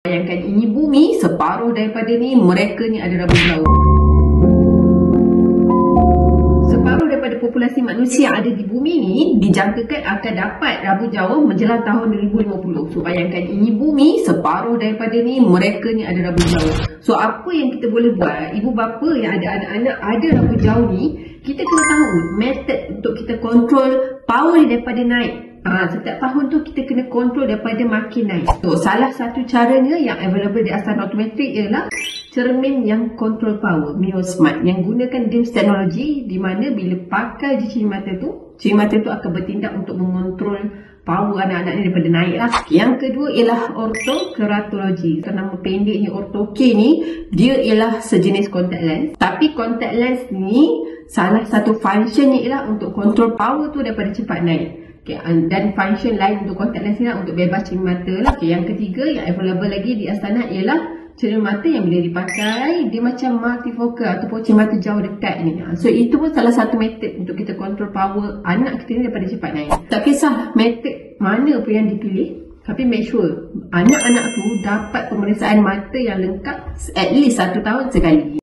Bayangkan ini bumi, separuh daripada ni mereka ni ada rabun laut. Separuh daripada populasi manusia yang ada di bumi ni dijangkakan akan dapat rabun jauh menjelang tahun 2050. So bayangkan ini bumi, separuh daripada ni mereka ni ada rabun jauh. So apa yang kita boleh buat, ibu bapa yang ada anak-anak ada rabun jauh ni, kita kena tahu method untuk kita kontrol power daripada naik. Setiap tahun tu kita kena kontrol daripada makin naik. So salah satu caranya yang available di Astana Automatic ialah cermin yang control power, Mio Smart, yang gunakan DIMS teknologi, di mana bila pakai je cermin mata tu akan bertindak untuk mengontrol power anak-anak ni daripada naik lah. Yang kedua ialah ortokeratologi. Nama pendeknya ortho-K ni, dia ialah sejenis contact lens. Tapi contact lens ni salah satu functionnya ialah untuk control power tu daripada cepat naik. Okay, dan function lain untuk contact lens ni lah untuk bebas cermin mata lah. Okay, yang ketiga yang available lagi di Astana ialah cermin mata yang bila dipakai dia macam multifocal ataupun cermin mata jauh dekat ni. So itu pun salah satu method untuk kita control power anak kita ni daripada cepat naik. Tak kisah method mana pun yang dipilih, tapi make sure anak-anak tu dapat pemeriksaan mata yang lengkap at least 1 tahun sekali.